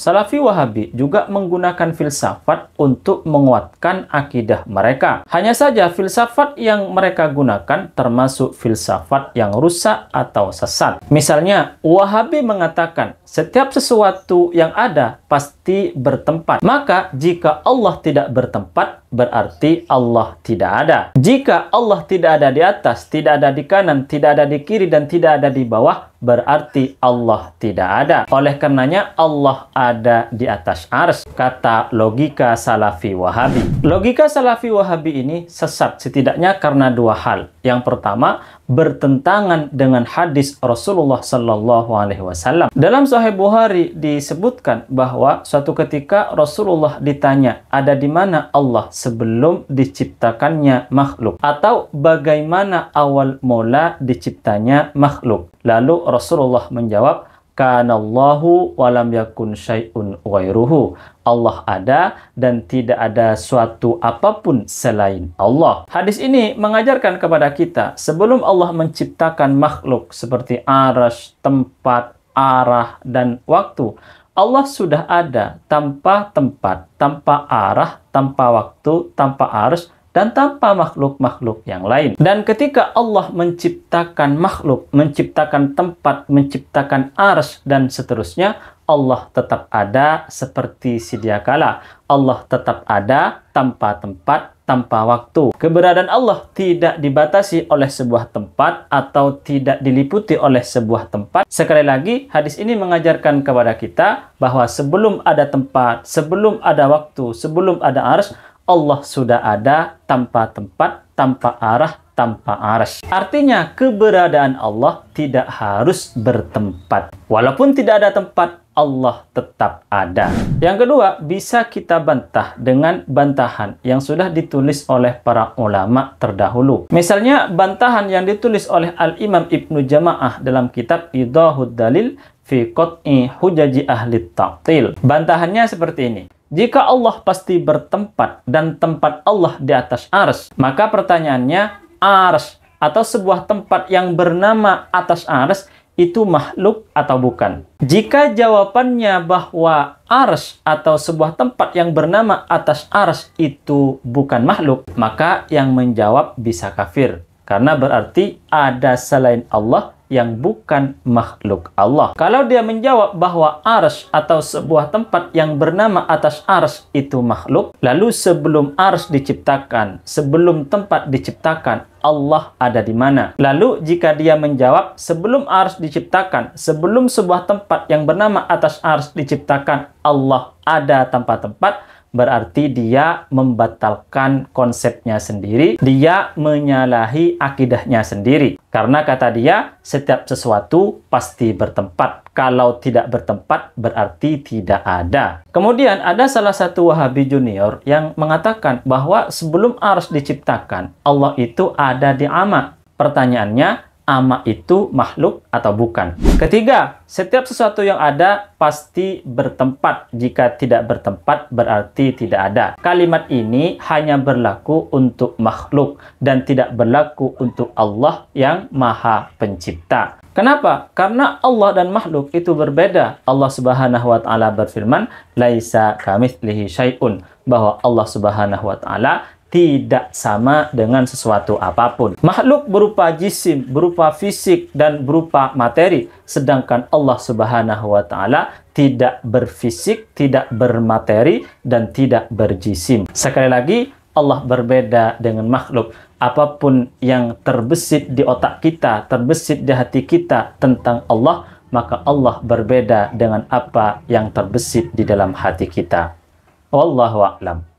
Salafi Wahabi juga menggunakan filsafat untuk menguatkan akidah mereka. Hanya saja filsafat yang mereka gunakan termasuk filsafat yang rusak atau sesat. Misalnya, Wahabi mengatakan setiap sesuatu yang ada pasti bertempat. Maka jika Allah tidak bertempat, berarti Allah tidak ada. Jika Allah tidak ada di atas, tidak ada di kanan, tidak ada di kiri, dan tidak ada di bawah, berarti Allah tidak ada. Oleh karenanya Allah ada di atas arsy, kata logika Salafi Wahabi. Logika Salafi Wahabi ini sesat setidaknya karena dua hal. Yang pertama, bertentangan dengan hadis Rasulullah Sallallahu Alaihi Wasallam. Dalam Sahih Bukhari disebutkan bahwa suatu ketika Rasulullah ditanya, ada di mana Allah sebelum diciptakannya makhluk? Atau bagaimana awal mula diciptanya makhluk? Lalu Rasulullah menjawab, Kanallahu walam yakun syai'un ghairuhu. Allah ada dan tidak ada suatu apapun selain Allah. Hadis ini mengajarkan kepada kita, sebelum Allah menciptakan makhluk seperti arsy, tempat, arah, dan waktu, Allah sudah ada tanpa tempat, tanpa arah, tanpa waktu, tanpa arsy, dan tanpa makhluk-makhluk yang lain. Dan ketika Allah menciptakan makhluk, menciptakan tempat, menciptakan arsy, dan seterusnya, Allah tetap ada seperti sedia kala. Allah tetap ada tanpa tempat, tanpa waktu. Keberadaan Allah tidak dibatasi oleh sebuah tempat atau tidak diliputi oleh sebuah tempat. Sekali lagi, hadis ini mengajarkan kepada kita bahwa sebelum ada tempat, sebelum ada waktu, sebelum ada arsy, Allah sudah ada tanpa tempat, tanpa arah, tanpa arsy. Artinya keberadaan Allah tidak harus bertempat. Walaupun tidak ada tempat, Allah tetap ada. Yang kedua, bisa kita bantah dengan bantahan yang sudah ditulis oleh para ulama terdahulu. Misalnya bantahan yang ditulis oleh Al-Imam Ibnu Jama'ah dalam kitab Idahud Dalil fi Qat'i Hujaji Ahli Ta'til. Bantahannya seperti ini. Jika Allah pasti bertempat dan tempat Allah di atas arsy, maka pertanyaannya, arsy atau sebuah tempat yang bernama atas arsy itu makhluk atau bukan? Jika jawabannya bahwa arsy atau sebuah tempat yang bernama atas arsy itu bukan makhluk, maka yang menjawab bisa kafir. Karena berarti ada selain Allah yang bukan makhluk Allah. Kalau dia menjawab bahwa arsy atau sebuah tempat yang bernama atas arsy itu makhluk, lalu sebelum arsy diciptakan, sebelum tempat diciptakan, Allah ada di mana? Lalu jika dia menjawab sebelum arsy diciptakan, sebelum sebuah tempat yang bernama atas arsy diciptakan, Allah ada tanpa tempat, berarti dia membatalkan konsepnya sendiri, dia menyalahi akidahnya sendiri. Karena kata dia, setiap sesuatu pasti bertempat. Kalau tidak bertempat, berarti tidak ada. Kemudian ada salah satu Wahabi junior yang mengatakan bahwa sebelum arsy diciptakan, Allah itu ada di ama. Pertanyaannya, ama itu makhluk atau bukan? Ketiga, setiap sesuatu yang ada pasti bertempat. Jika tidak bertempat, berarti tidak ada. Kalimat ini hanya berlaku untuk makhluk dan tidak berlaku untuk Allah yang Maha Pencipta. Kenapa? Karena Allah dan makhluk itu berbeda. Allah Subhanahu wa Ta'ala berfirman, "Laisa kamitslihi syai'un," bahwa Allah Subhanahu wa Ta'ala tidak sama dengan sesuatu apapun. Makhluk berupa jisim, berupa fisik, dan berupa materi. Sedangkan Allah Subhanahu wa Ta'ala tidak berfisik, tidak bermateri, dan tidak berjisim. Sekali lagi, Allah berbeda dengan makhluk. Apapun yang terbesit di otak kita, terbesit di hati kita tentang Allah, maka Allah berbeda dengan apa yang terbesit di dalam hati kita. Wallahu a'lam.